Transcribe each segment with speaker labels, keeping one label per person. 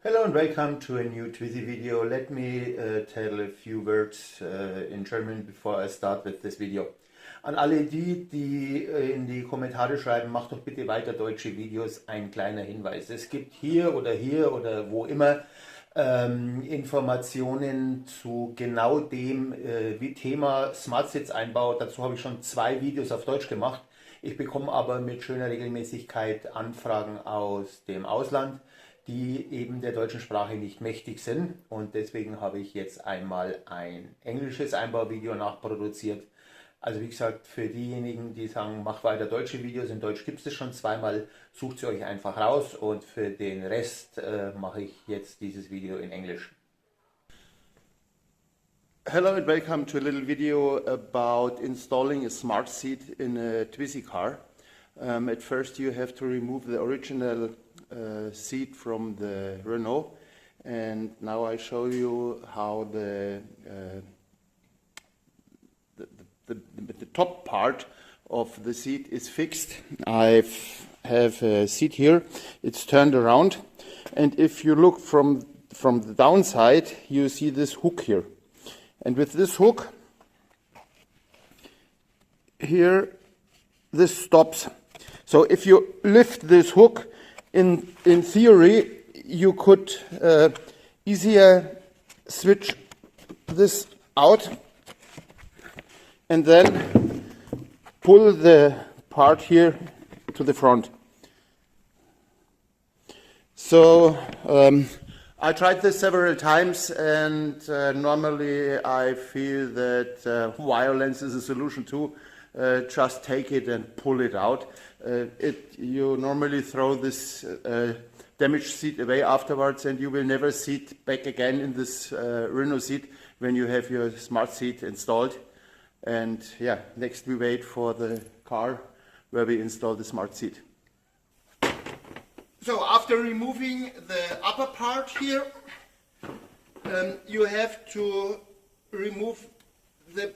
Speaker 1: Hello and welcome to a new Twizy video. Let me tell a few words in German before I start with this video. An alle die in die Kommentare schreiben, macht doch bitte weiter deutsche Videos, ein kleiner Hinweis. Es gibt hier oder wo immer Informationen zu genau dem wie Thema Smart Sits Einbau. Dazu habe ich schon 2 Videos auf Deutsch gemacht. Ich bekomme aber mit schöner Regelmäßigkeit Anfragen aus dem Ausland, die eben der deutschen Sprache nicht mächtig sind, und deswegen habe ich jetzt einmal ein englisches Einbauvideo nachproduziert. Also wie gesagt, für diejenigen, die sagen, mach weiter deutsche Videos, in Deutsch gibt es schon zweimal, sucht sie euch einfach raus, und für den Rest mache ich jetzt dieses Video in Englisch. Hello and welcome to a little video about installing a smart seat in a Twizy car. At first you have to remove the original seat from the Renault, and now I show you how the top part of the seat is fixed. I have a seat here, it's turned around, and if you look from the downside you see this hook here, and with this hook here this stops. So if you lift this hook, in theory, you could easier switch this out and then pull the part here to the front. So I tried this several times, and normally I feel that wire length is a solution too. Just take it and pull it out. You normally throw this damaged seat away afterwards, and you will never sit back again in this Renault seat when you have your smart seat installed. And yeah, next we wait for the car where we install the smart seat. So after removing the upper part here, you have to remove the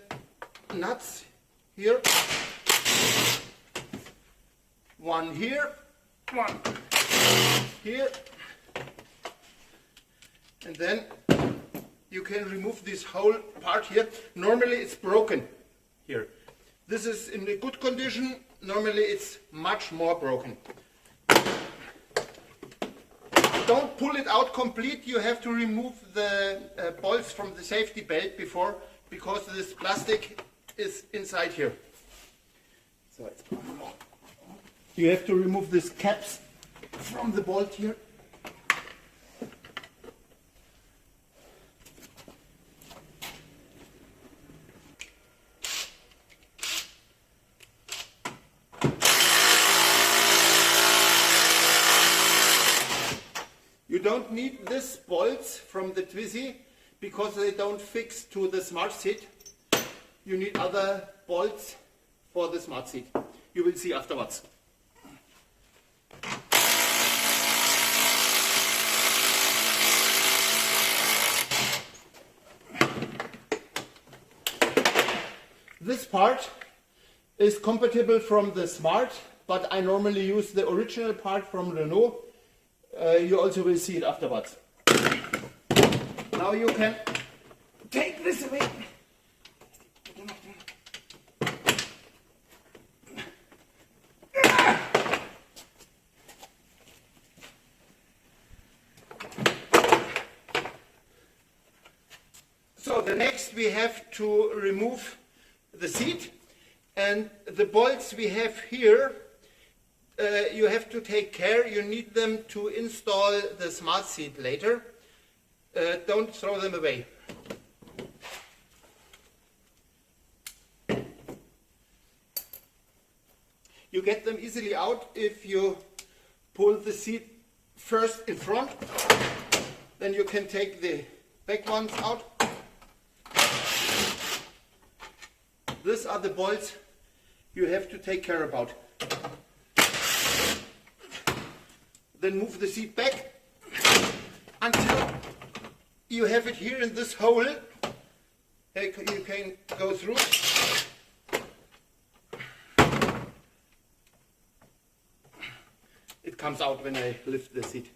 Speaker 1: nuts here. One here, one here, and then you can remove this whole part here. Normally it's broken here. This is in a good condition. Normally it's much more broken. Don't pull it out complete. You have to remove the bolts from the safety belt before, because this plastic is inside here. So it's you have to remove these caps from the bolt here. You don't need these bolts from the Twizy because they don't fix to the smart seat. You need other bolts for the smart seat. You will see afterwards. This part is compatible from the Smart, but I normally use the original part from Renault. You also will see it afterwards. Now you can take this away. So the next we have to remove the seat, and the bolts we have here, you have to take care. You need them to install the smart seat later. Don't throw them away. You get them easily out if you pull the seat first in front, then you can take the back ones out. These are the bolts you have to take care about. Then move the seat back until you have it here in this hole. You can go through. It comes out when I lift the seat.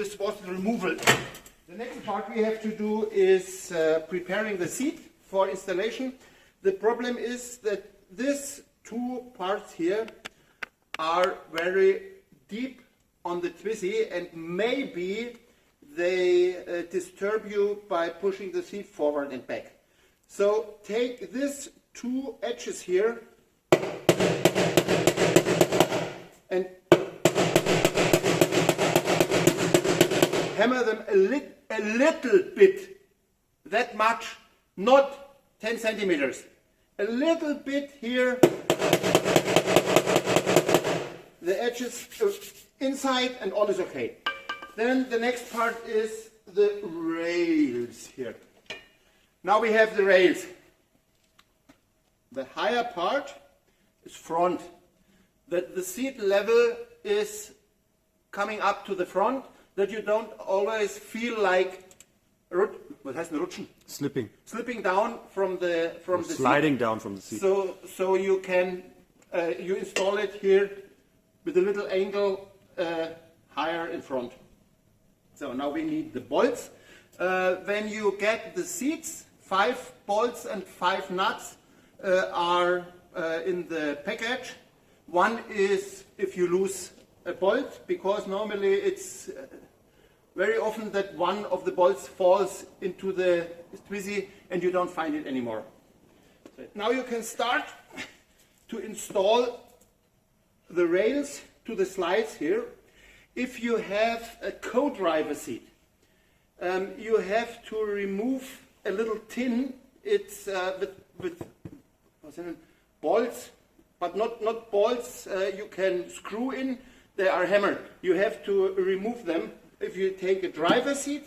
Speaker 2: this was the removal. The next part we have to do is preparing the seat for installation. The problem is that these two parts here are very deep on the Twizy, and maybe they disturb you by pushing the seat forward and back. So take these two edges here and hammer them a little bit, that much, not 10 centimeters. A little bit here, the edges inside, and all is okay. Then the next part is the rails here. Now we have the rails. The higher part is front. That the seat level is coming up to the front, that you don't always feel like what heißt denn rutschen? Slipping down from the
Speaker 3: sliding
Speaker 2: seat.
Speaker 3: Down from the seat.
Speaker 2: So you can you install it here with a little angle higher in front. So now we need the bolts. When you get the seats, 5 bolts and 5 nuts are in the package. One is if you lose a bolt, because normally it's very often that one of the bolts falls into the Twizy and you don't find it anymore. So now you can start to install the rails to the slides here. If you have a co-driver seat, you have to remove a little tin. It's with bolts, but not bolts you can screw in. They are hammered. You have to remove them. If you take a driver seat,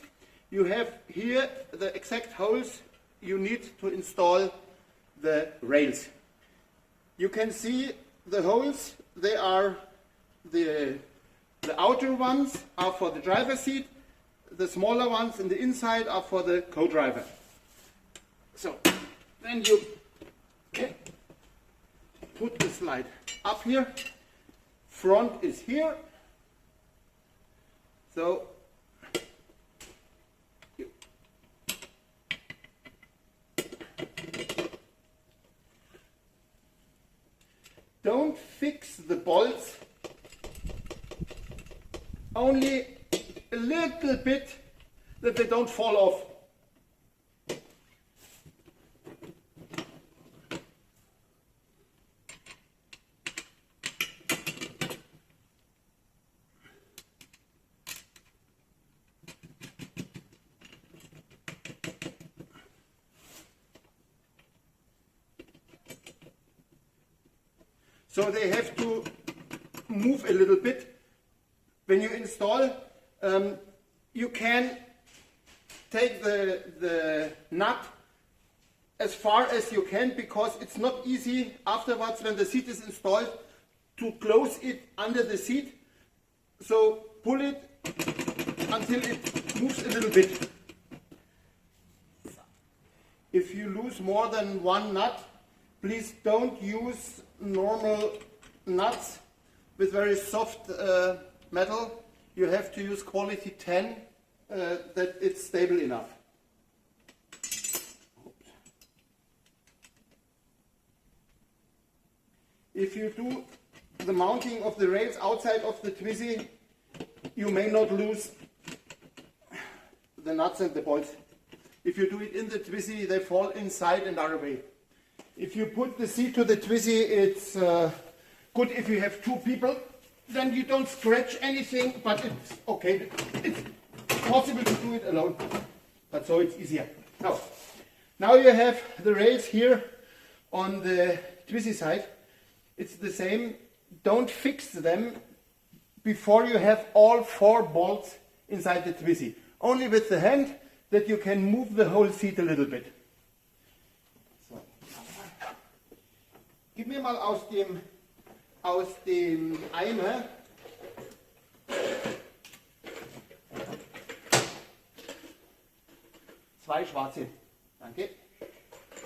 Speaker 2: you have here the exact holes you need to install the rails. You can see the holes. They are the outer ones are for the driver seat. The smaller ones in the inside are for the co-driver. So then you can put the slide up here. Front is here. So don't fix the bolts, only a little bit that they don't fall off. So they have to move a little bit. When you install, you can take the nut as far as you can, because it's not easy afterwards when the seat is installed to close it under the seat. So pull it until it moves a little bit. If you lose more than one nut, please don't use normal nuts with very soft metal. You have to use quality 10 that it's stable enough. If you do the mounting of the rails outside of the Twizy, you may not lose the nuts and the bolts. If you do it in the Twizy, they fall inside and are away. If you put the seat to the Twizy, it's good if you have 2 people. Then you don't scratch anything, but it's okay. It's possible to do it alone, but so it's easier. Now you have the rails here on the Twizy side. It's the same. Don't fix them before you have all 4 bolts inside the Twizy. Only with the hand that you can move the whole seat a little bit. So. Gib mir mal aus dem Eimer zwei schwarze. Danke.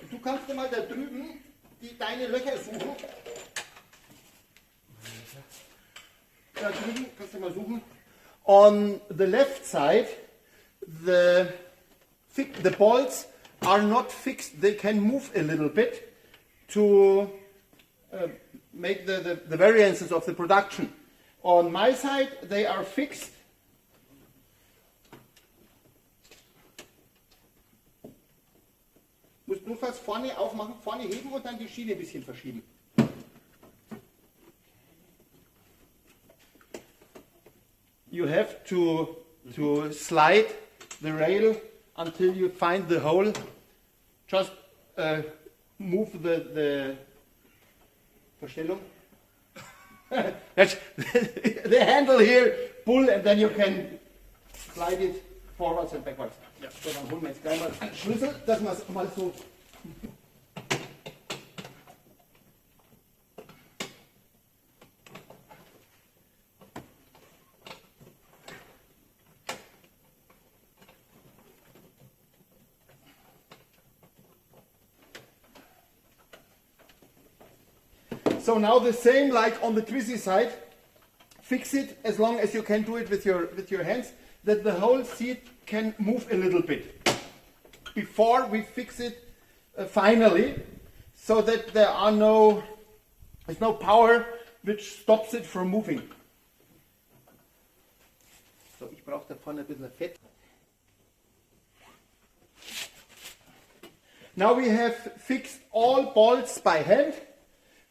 Speaker 2: Und du kannst mal da drüben deine Löcher suchen. Da drüben kannst du mal suchen. On the left side, the bolts are not fixed. They can move a little bit to make the variances of the production. On my side, they are fixed. Musst nur fast vorne aufmachen, vorne heben und dann die Schiene ein bisschen verschieben. You have to slide the rail until you find the hole. Just move the Verstellung. The handle here, pull, and then you can slide it forwards and backwards. Ja. So, dann holen wir jetzt gleich mal einen Schlüssel, dass wir es mal so. So now the same like on the Twizy side, fix it as long as you can do it with your hands, that the whole seat can move a little bit before we fix it finally, so that there's no power which stops it from moving. So, ich brauche da vorne ein bisschen Fett. Now we have fixed all bolts by hand.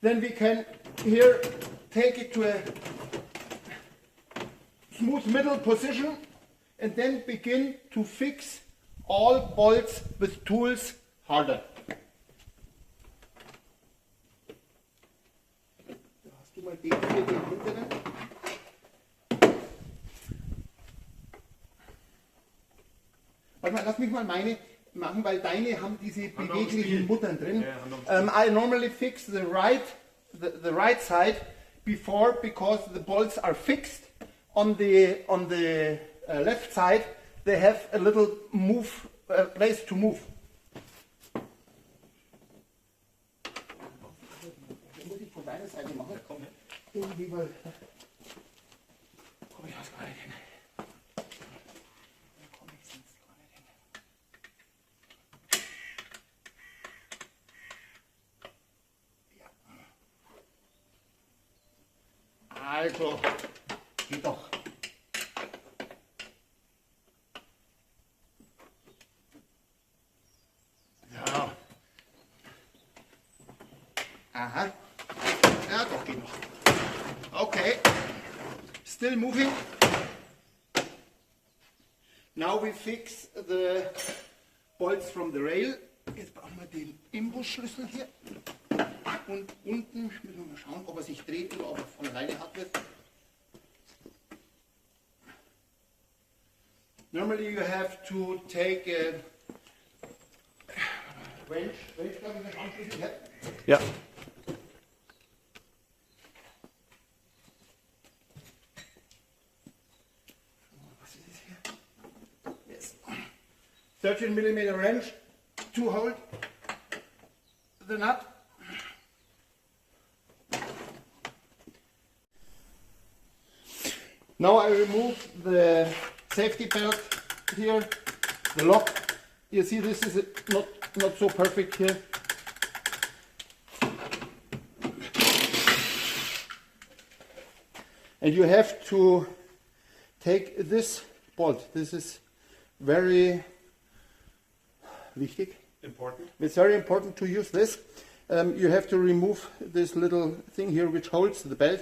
Speaker 2: Then we can here take it to a smooth middle position and then begin to fix all bolts with tools harder. Da hast du mal den hier, den hinteren. Warte mal, lass mich mal meine machen, weil deine haben diese beweglichen Muttern drin. I normally fix the right side before, because the bolts are fixed. On the left side they have a little place to move. Das muss ich von deiner Seite machen. Irgendwie, weil komme ich das gar nicht hin. Also, geht doch. Ja. Aha. Ja, doch, geht noch. Okay. Still moving. Now we fix the bolts from the rail. Jetzt brauchen wir den Imbusschlüssel hier. Und unten müssen wir mal schauen, ob er sich dreht oder ob er von alleine ab wird. Normally you have to take a wrench, glaube ich, Anschlüssel. Ja. Was ist das hier? Yes. 13 mm wrench to hold the nut. Now I remove the safety belt here, the lock. You see, this is not so perfect here. And you have to take this bolt. This is very wichtig.
Speaker 3: Important.
Speaker 2: It's very important to use this. You have to remove this little thing here which holds the belt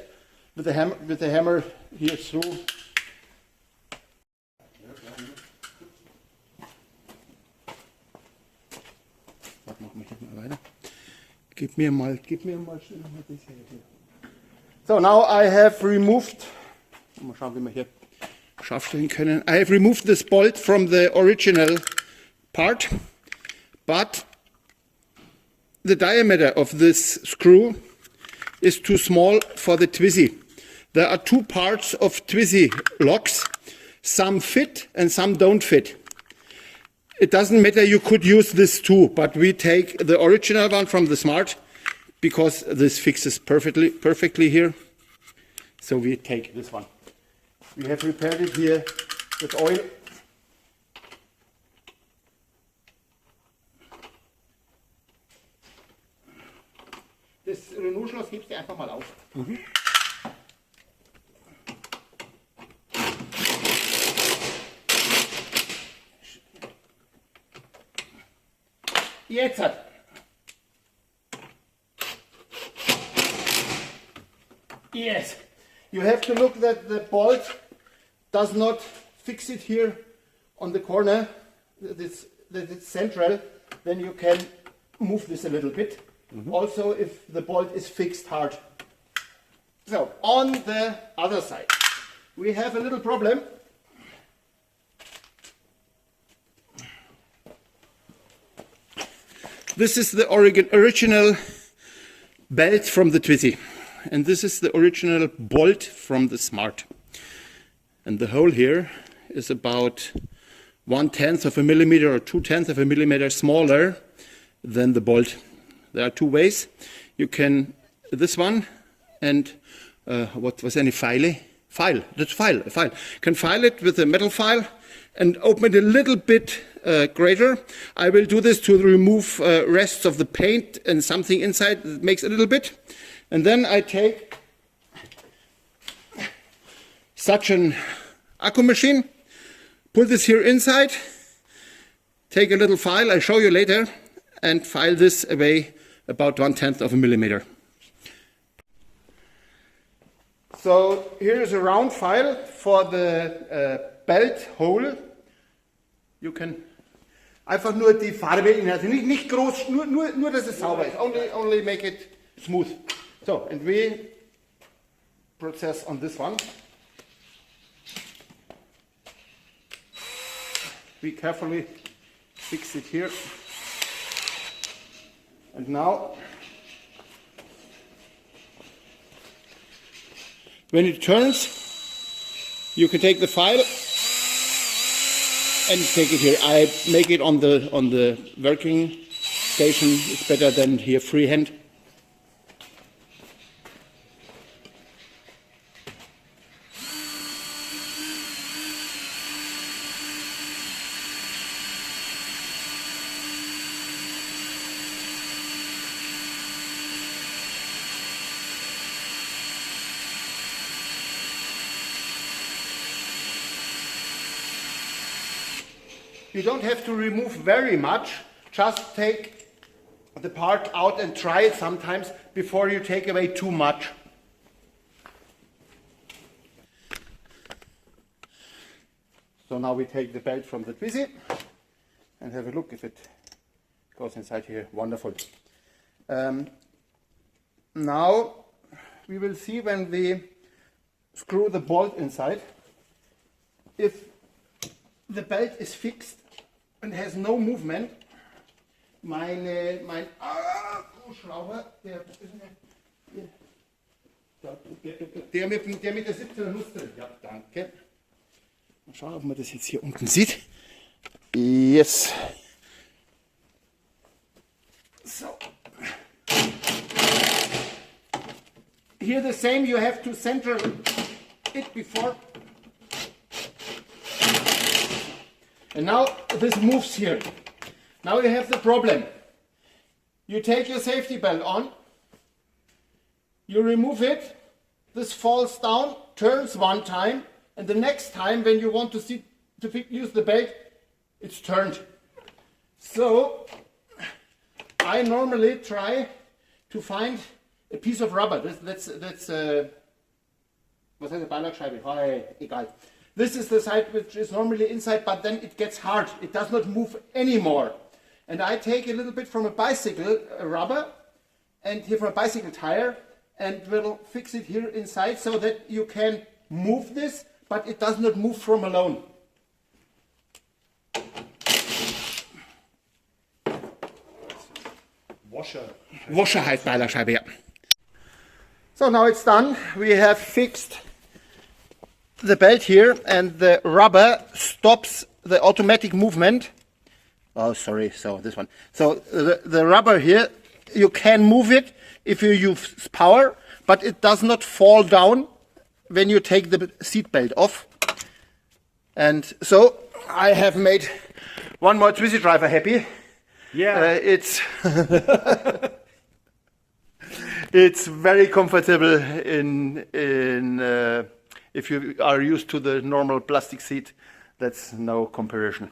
Speaker 2: with the hammer here through. Gib mir mal schnell das hier. So, now I have removed, mal schauen, wie wir hier scharf stellen können. I have removed this bolt from the original part, but the diameter of this screw is too small for the Twizy. There are two parts of Twizy locks. Some fit and some don't fit. It doesn't matter, you could use this too, but we take the original one from the Smart because this fixes perfectly here. So we take this one. We have prepared it here with oil. Das Renault-Schloss hebst du einfach mal auf. Jetzt hat. Yes. You have to look that the bolt does not fix it here on the corner, that it's central, then you can move this a little bit. Also if the bolt is fixed hard. So on the other side, we have a little problem. This is the original belt from the Twizy, and this is the original bolt from the Smart. And the hole here is about 1/10 of a millimeter or 2/10 of a millimeter smaller than the bolt. There are two ways. You can, this one, and what was any file? File. That's file. A file. Can file it with a metal file and open it a little bit greater. I will do this to remove rests of the paint and something inside that makes a little bit. And then I take such an Akku machine, put this here inside, take a little file, I'll show you later, and file this away about 1/10 of a millimeter. So here is a round file for the belt hole. You can einfach nur die Farbe inhalten, nicht groß, nur dass es sauber ist. Only make it smooth. So, and we process on this one. We carefully fix it here. And now, when it turns, you can take the file and take it here. I make it on the working station. It's better than here freehand. You don't have to remove very much, just take the part out and try it sometimes before you take away too much. So now we take the belt from the Twizy and have a look if it goes inside here. Wonderful. Now we will see when we screw the bolt inside if the belt is fixed and has no movement. Mein Akkuschrauber, der mit der 17er Nuss drin. Ja, danke. Mal schauen, ob man das jetzt hier unten sieht. Yes. So. Here the same, you have to center it before. And now this moves here. Now you have the problem. You take your safety belt on, you remove it, this falls down, turns one time, and the next time when you want to use the belt, it's turned. So I normally try to find a piece of rubber. That's was heißt Beilagscheibe? Egal. This is the side which is normally inside, but then it gets hard. It does not move anymore. And I take a little bit from a bicycle rubber and here from a bicycle tire and will fix it here inside so that you can move this, but it does not move from alone. Washer heißt Beilagscheibe, yeah. So now it's done. We have fixed the belt here and the rubber stops the automatic movement. Oh, sorry, so this one. So the rubber here, you can move it if you use power, but it does not fall down when you take the seat belt off. And so I have made one more Twizy driver happy.
Speaker 3: Yeah.
Speaker 2: It's it's very comfortable if you are used to the normal plastic seat. That's no comparison.